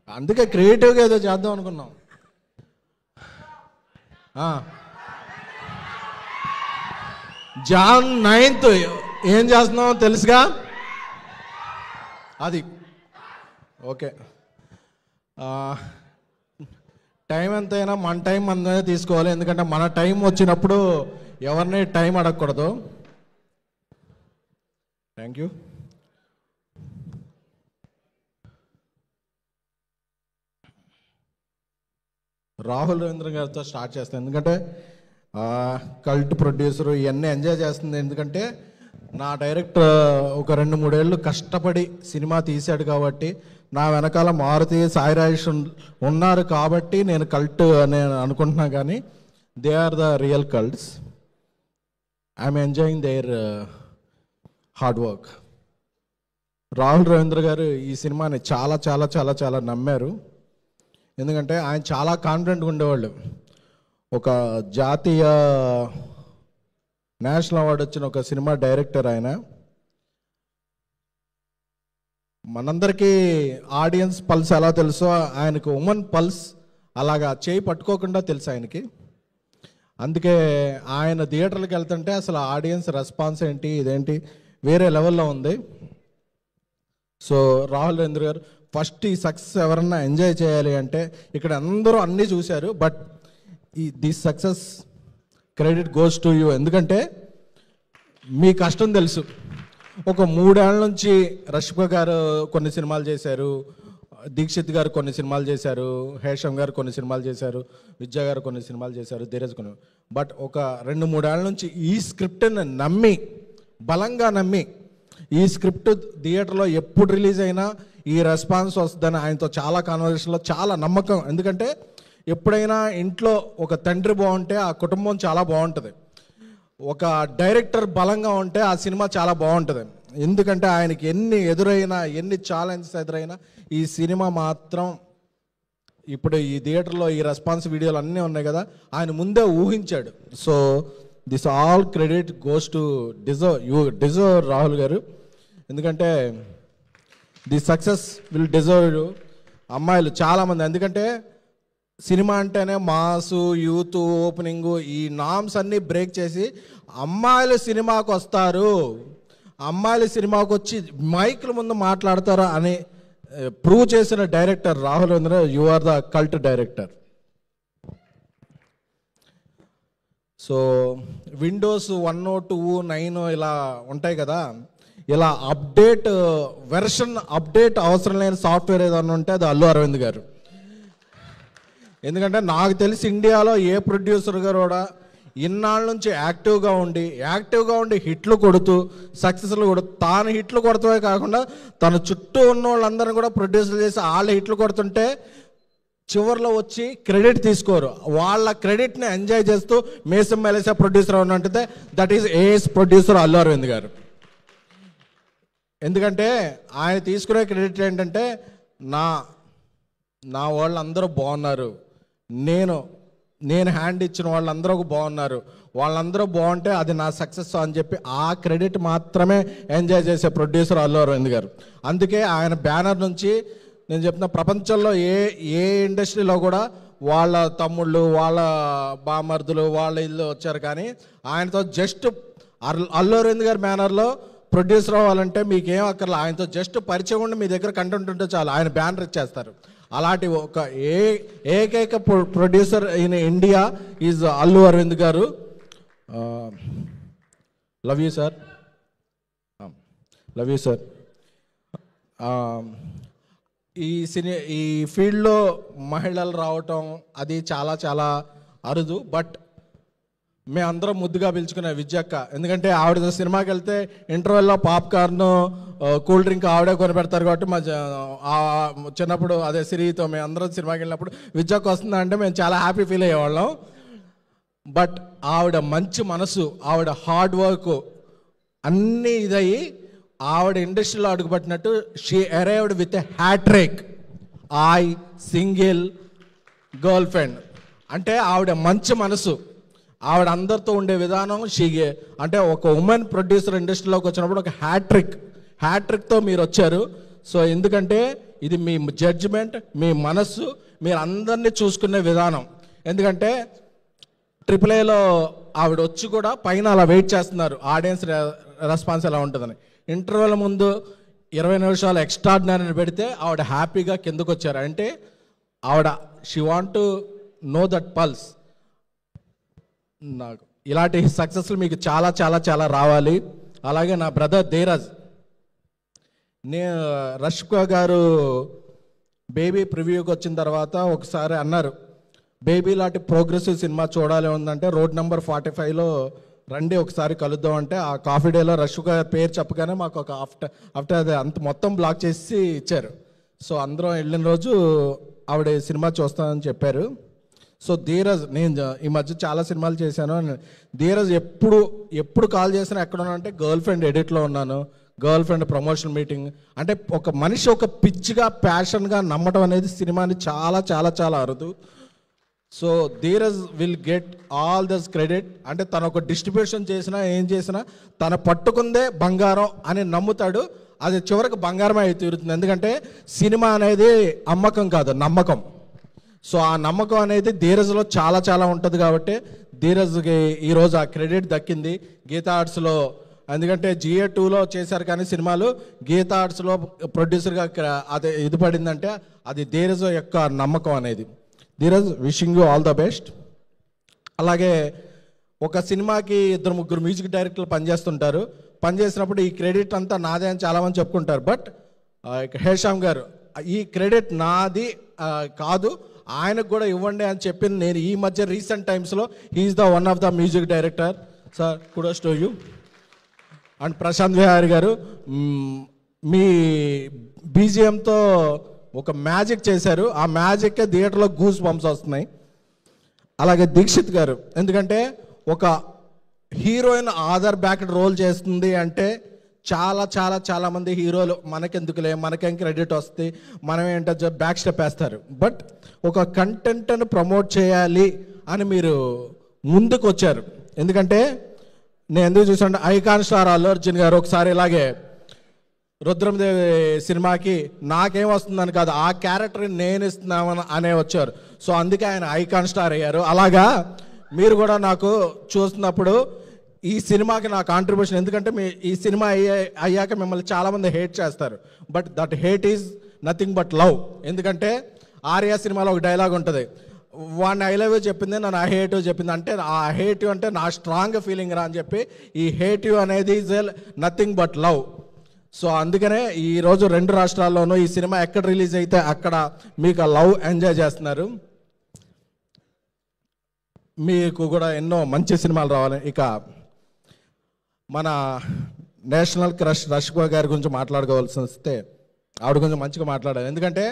అందుకే క్రియేటివ్గా ఏదో చేద్దాం అనుకున్నాం. జాన్ 9th ఏం చేస్తున్నాం తెలుసుగా? అది ఓకే. టైం ఎంతైనా మన టైం మనమే తీసుకోవాలి, ఎందుకంటే మన టైం వచ్చినప్పుడు ఎవరిని టైం అడగకూడదు. Thank you. రాహుల్ రవీంద్ర గారితో స్టార్ట్ చేస్తాను, ఎందుకంటే కల్ట్ ప్రొడ్యూసరు ఇవన్నీ ఎంజాయ్ చేస్తుంది. ఎందుకంటే నా డైరెక్టర్ ఒక 2-3 ఏళ్ళు కష్టపడి సినిమా తీశాడు కాబట్టి, నా వెనకాల మారుతి సాయి రాజేష్ ఉన్నారు కాబట్టి నేను కల్ట్ అని అనుకుంటున్నా. కానీ they are the real cults. I'm enjoying their hard work. Rahul Ravindra garu ఈ సినిమాని చాలా చాలా చాలా చాలా నమ్మారు. ఎందుకంటే ఆయన చాలా కాన్ఫిడెంట్గా ఉండేవాళ్ళు. ఒక జాతీయ నేషనల్ అవార్డు వచ్చిన ఒక సినిమా డైరెక్టర్ ఆయన. మనందరికీ ఆడియన్స్ పల్స్ ఎలా తెలుసో ఆయనకు ఉమెన్ పల్స్ అలాగా చేయి పట్టుకోకుండా తెలుసు ఆయనకి. అందుకే ఆయన థియేటర్లకు వెళ్తుంటే అసలు ఆడియన్స్ రెస్పాన్స్ ఏంటి, ఇదేంటి వేరే లెవెల్లో ఉంది. సో రాహుల్ రవీంద్ర గారు ఫస్ట్ ఈ సక్సెస్ ఎవరన్నా ఎంజాయ్ చేయాలి అంటే, ఇక్కడ అందరూ అన్నీ చూశారు, but this success credit goes to you. ఎందుకంటే మీ కష్టం తెలుసు. ఒక 3 ఏళ్ల నుంచి రష్మిక గారు కొన్ని సినిమాలు చేశారు, దీక్షిత్ గారు కొన్ని సినిమాలు చేశారు, హేషం గారు కొన్ని సినిమాలు చేశారు, విద్యా గారు కొన్ని సినిమాలు చేశారు, ధీరజ్ కొన్ని. బట్ ఒక 2-3 ఏళ్ల నుంచి ఈ స్క్రిప్ట్ని నమ్మి, బలంగా నమ్మి, ఈ స్క్రిప్ట్ థియేటర్లో ఎప్పుడు రిలీజ్ అయినా ఈ రెస్పాన్స్ వస్తుందని ఆయనతో చాలా కాన్వర్సేషన్లో చాలా నమ్మకం. ఎందుకంటే ఎప్పుడైనా ఇంట్లో ఒక తండ్రి బాగుంటే ఆ కుటుంబం చాలా బాగుంటుంది, ఒక డైరెక్టర్ బలంగా ఉంటే ఆ సినిమా చాలా బాగుంటుంది. ఎందుకంటే ఆయనకి ఎన్ని ఎదురైనా, ఎన్ని ఛాలెంజెస్ ఎదురైనా ఈ సినిమా మాత్రం ఇప్పుడు ఈ థియేటర్లో ఈ రెస్పాన్స్ వీడియోలు అన్నీ ఉన్నాయి కదా, ఆయన ముందే ఊహించాడు. So this all credit goes to deserve Rahul garu. ఎందుకంటే ది సక్సెస్ విల్ డిజర్వ్ అమ్మాయిలు చాలామంది. ఎందుకంటే సినిమా అంటేనే మాసు, యూత్, ఓపెనింగ్, ఈ నామ్స్ అన్నీ బ్రేక్ చేసి అమ్మాయిలు సినిమాకు వస్తారు, అమ్మాయిలు సినిమాకు వచ్చి మైకుల ముందు మాట్లాడతారు అని ప్రూవ్ చేసిన director Rahul Ravindra. You are the cult director. So windows 1, 2, 9 ఇలా ఉంటాయి కదా, ఇలా వెర్షన్ అప్డేట్ అవసరం లేని సాఫ్ట్వేర్ ఏదైనా ఉంటే అది అల్లు అరవింద్ గారు. ఎందుకంటే నాకు తెలిసి ఇండియాలో ఏ ప్రొడ్యూసర్ గారు కూడా ఇన్నాళ్ళ నుంచి యాక్టివ్గా ఉండి హిట్లు కొడుతూ సక్సెస్లు కొడుతూ, తాను హిట్లు కొడతామే కాకుండా తన చుట్టూ ఉన్న వాళ్ళందరినీ కూడా ప్రొడ్యూసర్ చేసి వాళ్ళ హిట్లు కొడుతుంటే చివరిలో వచ్చి క్రెడిట్ తీసుకోరు. వాళ్ళ క్రెడిట్ని ఎంజాయ్ చేస్తూ మేసం మెలేసే ప్రొడ్యూసర్ ఉన్నట్టే that is as producer Allu Aravind garu. ఎందుకంటే ఆయన తీసుకునే క్రెడిట్ ఏంటంటే నా వాళ్ళందరూ బాగున్నారు, నేను హ్యాండ్ ఇచ్చిన వాళ్ళందరూ బాగున్నారు, వాళ్ళందరూ బాగుంటే అది నా సక్సెస్ అని చెప్పి ఆ క్రెడిట్ మాత్రమే ఎంజాయ్ చేసే ప్రొడ్యూసర్ అల్లు అరవింద్ గారు. అందుకే ఆయన బ్యానర్ నుంచి నేను చెప్తున్న ప్రపంచంలో ఏ ఇండస్ట్రీలో కూడా వాళ్ళ తమ్ముళ్ళు, వాళ్ళ బామర్దులు, వాళ్ళ ఇల్లు వచ్చారు, కానీ ఆయనతో జస్ట్ అల్లు అరవింద్ గారి బ్యానర్లో ప్రొడ్యూసర్ అవ్వాలంటే మీకేం అక్కర్లా, ఆయనతో జస్ట్ పరిచయం ఉండి మీ దగ్గర కంటెంట్ ఉంటే చాలు, ఆయన బ్యానర్ ఇచ్చేస్తారు. అలాంటి ఒక ఏకైక producer in India is Allu Aravind garu. Love you sir. ఈ ఫీల్డ్లో మహిళలు రావటం అది చాలా చాలా అరుదు. బట్ మేమందరం ముద్దుగా పిలుచుకునే విద్యక్క. ఎందుకంటే ఆవిడ సినిమాకి వెళ్తే ఇంటర్వెల్లో పాప్కార్న్, కూల్ డ్రింక్ ఆవిడే కొని పెడతారు కాబట్టి మా చిన్నప్పుడు అదే సిరితో మేము అందరం సినిమాకి వెళ్ళినప్పుడు విద్యక్క వస్తుందా అంటే మేము చాలా హ్యాపీ ఫీల్ అయ్యేవాళ్ళం. బట్ ఆవిడ మంచి మనసు, ఆవిడ హార్డ్ వర్క్ అన్నీ ఇదయ్యి ఆవిడ ఇండస్ట్రీలో అడుగుపట్టినట్టు she arrived with a hat-trick. Single girlfriend అంటే ఆవిడ మంచి మనసు, ఆవిడ అందరితో ఉండే విధానం, అంటే ఒక ఉమెన్ ప్రొడ్యూసర్ ఇండస్ట్రీలోకి వచ్చినప్పుడు ఒక హ్యాట్రిక్తో మీరు వచ్చారు. సో ఎందుకంటే ఇది మీ జడ్జిమెంట్, మీ మనస్సు, మీరు అందరినీ చూసుకునే విధానం. ఎందుకంటే AAAలో ఆవిడ వచ్చి కూడా పైన అలా వెయిట్ చేస్తున్నారు ఆడియన్స్ రెస్పాన్స్ ఎలా ఉంటుందని. ఇంటర్వ్యూల ముందు 20 నిమిషాలు ఎక్స్ట్రాడినరీ పెడితే ఆవిడ హ్యాపీగా కిందకు వచ్చారు. అంటే ఆవిడ she want to know that pulse. నాకు ఇలాంటి సక్సెస్లు మీకు చాలా చాలా చాలా రావాలి. అలాగే నా బ్రదర్ ధీరజ్, రష్మిక గారు బేబీ ప్రివ్యూకి వచ్చిన తర్వాత ఒకసారి అన్నారు, బేబీ లాంటి ప్రోగ్రెసివ్ సినిమా చూడాలి ఉందంటే రోడ్ నెంబర్ 45లో రండి ఒకసారి కలుద్దాం అంటే, ఆ కాఫీ డేలో రష్మిక గారి పేరు చెప్పగానే మాకు ఒక ఆఫ్టర్ అది అంత మొత్తం బ్లాక్ చేసి ఇచ్చారు. సో అందరం వెళ్ళిన రోజు ఆవిడ సినిమా చూస్తానని చెప్పారు. సో ధీరజ్, నేను ఈ మధ్య చాలా సినిమాలు చేశాను. ధీరజ్ ఎప్పుడు కాల్ చేసినా ఎక్కడ ఉన్నానంటే గర్ల్ ఫ్రెండ్ ఎడిట్లో ఉన్నాను, గర్ల్ ఫ్రెండ్ ప్రమోషన్ మీటింగ్. అంటే ఒక మనిషి ఒక పిచ్చిగా ప్యాషన్గా నమ్మటం అనేది సినిమాని చాలా చాలా చాలా అరుదు. So Dheeraj will get all this credit. అంటే తను ఒక డిస్ట్రిబ్యూషన్ చేసినా ఏం చేసినా తను పట్టుకుందే బంగారం అని నమ్ముతాడు. అది చివరికి బంగారమే అయి తీరుతుంది. ఎందుకంటే సినిమా అనేది అమ్మకం కాదు, నమ్మకం. సో ఆ నమ్మకం అనేది ధీరజ్లో చాలా చాలా ఉంటుంది. కాబట్టి ధీరజ్కి ఈరోజు ఆ క్రెడిట్ దక్కింది గీతా ఆర్ట్స్లో. ఎందుకంటే GA2లో చేశారు కానీ సినిమాలు, గీతా ఆర్ట్స్లో ప్రొడ్యూసర్గా అది ఇది పడిందంటే అది ధీరజ్ యొక్క నమ్మకం అనేది. Dheeraj, wishing you all the best. అలాగే ఒక సినిమాకి 2-3 మ్యూజిక్ డైరెక్టర్లు పనిచేస్తుంటారు. పనిచేసినప్పుడు ఈ క్రెడిట్ అంతా నాదే అని చాలామంది చెప్పుకుంటారు. బట్ హేషామ్ గారు, ఈ క్రెడిట్ నాది కాదు, ఆయనకు కూడా ఇవ్వండి అని చెప్పింది నేను ఈ మధ్య రీసెంట్ టైమ్స్లో. He is the one of the music director. Sir, kudos to you. And Prashanth Vihari garu, మీ BGMతో ఒక మ్యాజిక్ చేశారు. ఆ మ్యాజిక్కే థియేటర్లో గూస్ బంప్స్ వస్తున్నాయి. అలాగే దీక్షిత్ గారు, ఎందుకంటే ఒక హీరోయిన్ ఆధార్ బ్యాక్ రోల్ చేస్తుంది అంటే చాలా చాలా చాలా మంది హీరోలు మనకెందుకులే, మనకేం క్రెడిట్ వస్తుంది, మనం ఏంటో బ్యాక్ స్టెప్ వేస్తారు. బట్ ఒక కంటెంట్ని ప్రమోట్ చేయాలి అని మీరు ముందుకు వచ్చారు. ఎందుకంటే నేను ఎందుకు చూసాను, ఐకాన్ స్టార్ అల్లు అర్జున్ గారు ఒకసారి ఇలాగే రుద్రమదేవి సినిమాకి నాకేం వస్తుందని కాదు, ఆ క్యారెక్టర్ని నేను ఇస్తున్నామని అనే వచ్చారు. సో అందుకే ఆయన ఐకాన్ స్టార్ అయ్యారు. అలాగా మీరు కూడా నాకు చూస్తున్నప్పుడు ఈ సినిమాకి నా కాంట్రిబ్యూషన్, ఎందుకంటే ఈ సినిమా అయ్యాక మిమ్మల్ని చాలామంది హేట్ చేస్తారు. But that hate is nothing but love. ఎందుకంటే ఆర్యా సినిమాలో ఒక డైలాగ్ ఉంటుంది, వాడిని ఐ లవ్ యూ చెప్పింది, నన్ను ఐ హేట్ యూ చెప్పింది. అంటే ఆ హేట్ యూ అంటే నా స్ట్రాంగ్ ఫీలింగ్ రా అని చెప్పి, ఈ హేట్ యూ అనేది is nothing but love. So అందుకనే ఈరోజు 2 రాష్ట్రాల్లోనూ ఈ సినిమా ఎక్కడ రిలీజ్ అయితే అక్కడ మీకు ఆ లవ్ ఎంజాయ్ చేస్తున్నారు. మీకు కూడా ఎన్నో మంచి సినిమాలు రావాలి. ఇక మన నేషనల్ క్రష్ రష్మిక గారి గురించి మాట్లాడుకోవాల్సి వస్తే ఆవిడ గురించి మంచిగా మాట్లాడాలి. ఎందుకంటే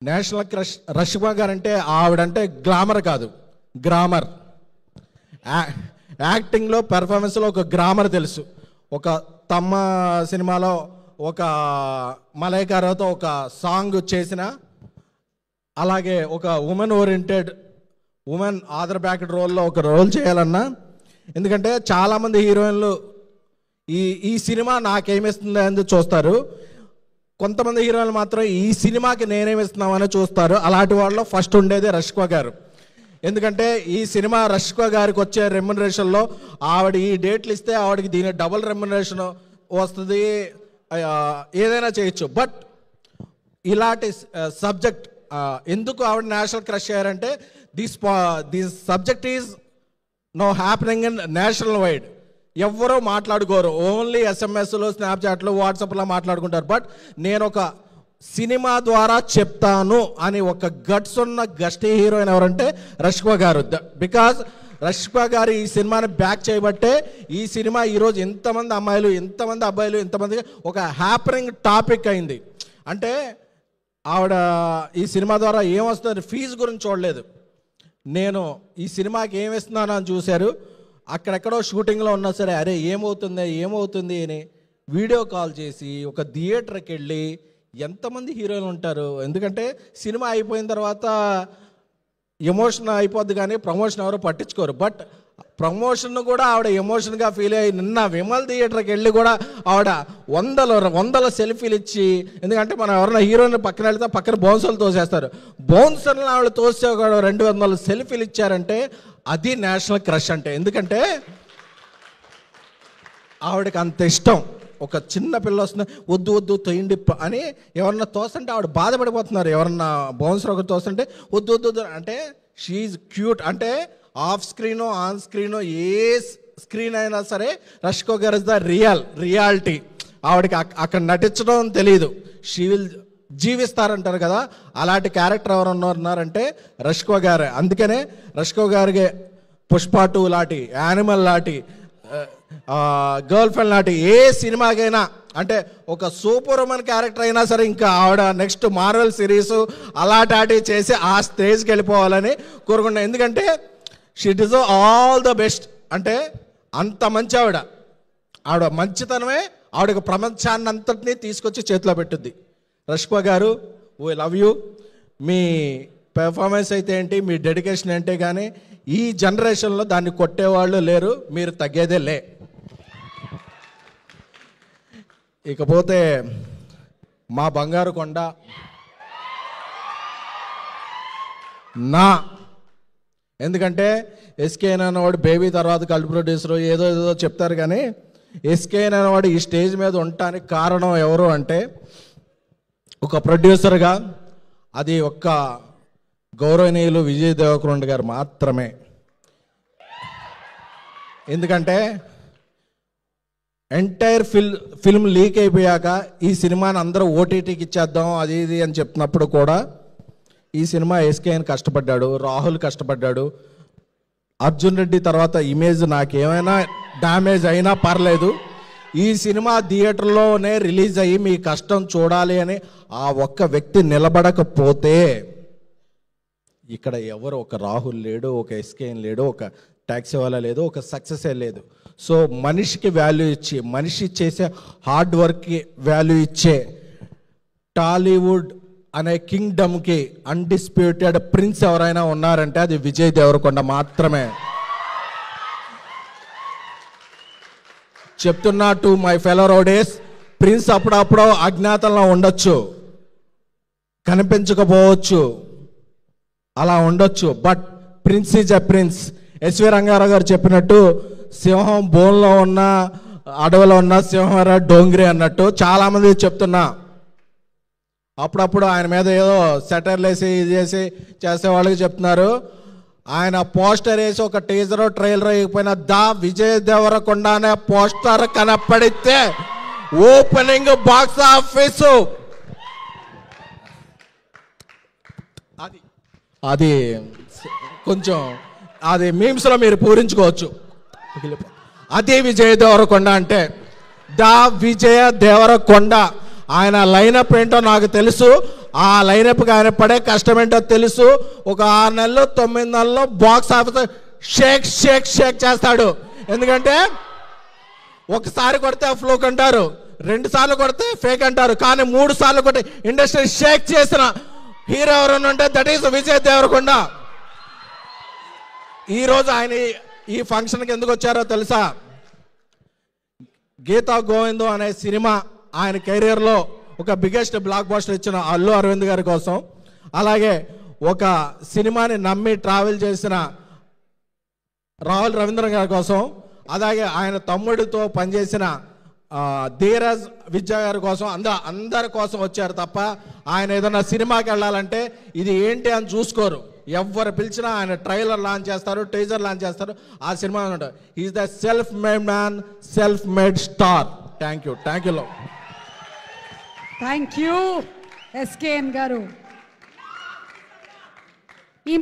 నేషనల్ క్రష్ రష్మిక గారు అంటే ఆవిడంటే గ్లామర్ కాదు, గ్రామర్. యాక్టింగ్లో, పెర్ఫార్మెన్స్లో ఒక గ్రామర్ తెలుసు. ఒక తమ్మ సినిమాలో ఒక మలైకారాతో ఒక సాంగ్ చేసిన, అలాగే ఒక women oriented, women Aadhaar back రోల్లో ఒక రోల్ చేయాలన్నా. ఎందుకంటే చాలామంది హీరోయిన్లు ఈ సినిమా నాకేమిస్తుంది అని చూస్తారు, కొంతమంది హీరోయిన్లు మాత్రం ఈ సినిమాకి నేనేమిస్తున్నామని చూస్తారు. అలాంటి వాళ్ళలో ఫస్ట్ ఉండేది రష్మిక గారు. ఎందుకంటే ఈ సినిమా రష్మిక గారికి వచ్చే రెమ్యునరేషన్లో ఆవిడ ఈ డేట్లు ఇస్తే ఆవిడకి దీని డబుల్ రెమ్యునరేషన్ వస్తుంది, ఏదైనా చేయొచ్చు. బట్ ఇలాంటి సబ్జెక్ట్ ఎందుకు ఆవిడ నేషనల్ క్రష్ అయ్యారంటే this subject is no happening in national wide. ఎవ్వరూ మాట్లాడుకోరు, ఓన్లీ SMS-లో, స్నాప్చాట్లో, వాట్సాప్లో మాట్లాడుకుంటారు. బట్ నేను ఒక సినిమా ద్వారా చెప్తాను అని ఒక గట్స్ ఉన్న గస్టీ హీరోయిన్ ఎవరంటే రష్మిక గారు. బికాజ్ రష్మిక గారు ఈ సినిమాని బ్యాక్ చేయబట్టే ఈ సినిమా ఈరోజు ఎంతమంది అమ్మాయిలు, ఎంతమంది అబ్బాయిలు, ఎంతమంది ఒక హ్యాపనింగ్ టాపిక్ అయింది. అంటే ఆవిడ ఈ సినిమా ద్వారా ఏమొస్తుంది, ఫీజు గురించి చూడలేదు, నేను ఈ సినిమాకి ఏమిస్తున్నాను అని చూశారు. అక్కడెక్కడో షూటింగ్లో ఉన్నా సరే, అరే ఏమవుతుంది అని వీడియో కాల్ చేసి ఒక థియేటర్కి వెళ్ళి, ఎంతమంది హీరోయిన్లు ఉంటారు. ఎందుకంటే సినిమా అయిపోయిన తర్వాత ఎమోషన్ అయిపోద్ది కానీ ప్రమోషన్ ఎవరు పట్టించుకోరు. బట్ ప్రమోషన్ కూడా ఆవిడ ఎమోషన్గా ఫీల్ అయ్యి నిన్న విమల్ థియేటర్కి వెళ్ళి కూడా ఆవిడ వందల సెల్ఫీలు ఇచ్చి, ఎందుకంటే మనం ఎవరైనా హీరోయిన్ పక్కన వెళ్తే పక్కన బౌన్సర్లు తోసేస్తారు, బౌన్సర్లు ఆవిడ తోసే 200 సెల్ఫీలు ఇచ్చారంటే అది నేషనల్ క్రష్ అంటే. ఎందుకంటే ఆవిడకి అంత ఇష్టం. ఒక చిన్న పిల్ల వస్తుంది, వద్దు తొయ్యండి అని ఎవరన్నా తోస్తుంటే ఆవిడ బాధపడిపోతున్నారు. ఎవరన్నా బౌన్సర్ ఒకటి తోస్తుంటే వద్దు అంటే షీఈ్ క్యూట్. అంటే ఆఫ్ స్క్రీనో ఆన్ స్క్రీనో ఏ స్క్రీన్ అయినా సరే రష్కో గారు ఇస్ ద రియాలిటీ. ఆవిడకి అక్కడ నటించడం తెలియదు, షీ విల్ జీవిస్తారంటారు కదా, అలాంటి క్యారెక్టర్ ఎవరు ఉన్నారంటే రష్కో గారే. అందుకనే రష్కో గారికి పుష్ప 2 లాంటి, యానిమల్ లాంటి, గర్ల్ ఫ్రెండ్ లాంటి ఏ సినిమాకైనా, అంటే ఒక సూపర్ ఉమెన్ క్యారెక్టర్ అయినా సరే ఇంకా ఆవిడ నెక్స్ట్ మార్వెల్ సిరీస్ అలాంటి చేసి ఆ స్టేజ్కి వెళ్ళిపోవాలని కోరుకున్నాను. ఎందుకంటే she deserve all the best. అంటే అంత మంచి ఆవిడ మంచితనమే ఆవిడకి ప్రపంచాన్ని అంతటినీ తీసుకొచ్చి చేతిలో పెట్టుద్ది. రష్కో గారు, we love you. Me performance అయితే ఏంటి, మీ డెడికేషన్ ఏంటి, కానీ ఈ జనరేషన్లో దాన్ని కొట్టేవాళ్ళు లేరు, మీరు తగ్గేదే లే. ఇకపోతే మా బంగారు కొండ ఎందుకంటే ఎస్కేఎన్ అనేవాడు బేబీ తర్వాత కల్ట్ ప్రొడ్యూసర్ ఏదో చెప్తారు, కానీ ఎస్కేఎన్ అనేవాడు ఈ స్టేజ్ మీద ఉండటానికి కారణం ఎవరు అంటే ఒక ప్రొడ్యూసర్గా అది ఒక్క గౌరవనీయులు విజయ్ దేవరకొండ గారు మాత్రమే. ఎందుకంటే ఎంటైర్ ఫిల్మ్ లీక్ అయిపోయాక ఈ సినిమాని అందరూ ఓటీటీకి ఇచ్చేద్దాం అది ఇది అని చెప్పినప్పుడు కూడా ఈ సినిమా ఎస్కేఎన్ కష్టపడ్డాడు, రాహుల్ కష్టపడ్డాడు. అర్జున్ రెడ్డి తర్వాత ఇమేజ్ నాకేమైనా డ్యామేజ్ అయినా పర్లేదు, ఈ సినిమా థియేటర్లోనే రిలీజ్ అయ్యి మీ కష్టం చూడాలి అని ఆ ఒక్క వ్యక్తి నిలబడకపోతే ఇక్కడ ఎవరు, ఒక రాహుల్ లేడు, ఒక ఎస్కేఎన్ లేడు, ఒక ట్యాక్సీ వాళ్ళ లేదు, ఒక సక్సెసే లేదు. సో మనిషికి వాల్యూ ఇచ్చి, మనిషి చేసే హార్డ్ వర్క్కి వాల్యూ ఇచ్చే టాలీవుడ్ అనే కింగ్డమ్కి అన్డిస్ప్యూటెడ్ ప్రిన్స్ ఎవరైనా ఉన్నారంటే అది విజయ్ దేవరకొండ మాత్రమే. చెప్తున్నా to my fellow rowdies, prince అప్పుడప్పుడు అజ్ఞాతంలో ఉండొచ్చు, కనిపించకపోవచ్చు, అలా ఉండొచ్చు, but prince is a prince. SV Ranga Rao garu చెప్పినట్టు సింహం బోన్లో ఉన్న అడవిలో ఉన్న సింహరా డోంగ్రీ అన్నట్టు చాలామంది చెప్తున్నా. అప్పుడప్పుడు ఆయన మీద ఏదో సెటర్లు వేసి ఇది చేసే వాళ్ళకి చెప్తున్నారు. ఆయన పోస్టర్ వేసి ఒక టీజర్ ట్రైలర్ అయిపోయిన దా విజయ్ దేవరకొండ అనే పోస్టర్ కనపడితే ఓపెనింగ్ బాక్స్ ఆఫీసు అది కొంచెం అది మీమ్స్లో మీరు పూరించుకోవచ్చు. అదే విజయ్ దేవరకొండ అంటే దా విజయ దేవరకొండ. ఆయన లైనప్ ఏంటో నాకు తెలుసు, ఆ లైనప్కి ఆయన పడే కష్టం ఏంటో తెలుసు. ఒక 6 నెలలు 9 నెలల్లో box office shake shake shake చేస్తాడు. ఎందుకంటే ఒకసారి కొడితే ఫ్లూక్ అంటారు, 2 సార్లు కొడితే ఫేక్ అంటారు, కానీ 3 సార్లు కొట్టి ఇండస్ట్రీ షేక్ చేసిన హీరో ఎవరైనా ఉంటే దట్ ఈస్ విజయ్ దేవరకొండ. ఈరోజు ఆయన ఈ ఫంక్షన్కి ఎందుకు వచ్చారో తెలుసా? గీతా గోవిందం అనే సినిమా ఆయన కెరీర్లో ఒక బిగ్గెస్ట్ బ్లాక్ బస్టర్ ఇచ్చిన అల్లు అరవింద్ గారి కోసం, అలాగే ఒక సినిమాని నమ్మి ట్రావెల్ చేసిన రాహుల్ రవీంద్రన్ గారి కోసం, అలాగే ఆయన తమ్ముడితో పనిచేసిన ధీరజ్ విద్యా గారి కోసం, అందరి కోసం వచ్చారు తప్ప ఆయన ఏదైనా సినిమాకి వెళ్ళాలంటే ఇది ఏంటి అని చూసుకోరు. ఎవరు పిలిచినా ఆయన ట్రైలర్ లాంచ్ చేస్తారు, టీజర్ లాంచ్ చేస్తారు, ఆ సినిమా ఉంటారు. Is the self made man, self made star. Thank you లో. థ్యాంక్ యూ ఎస్కేఎన్ గారు. ఈ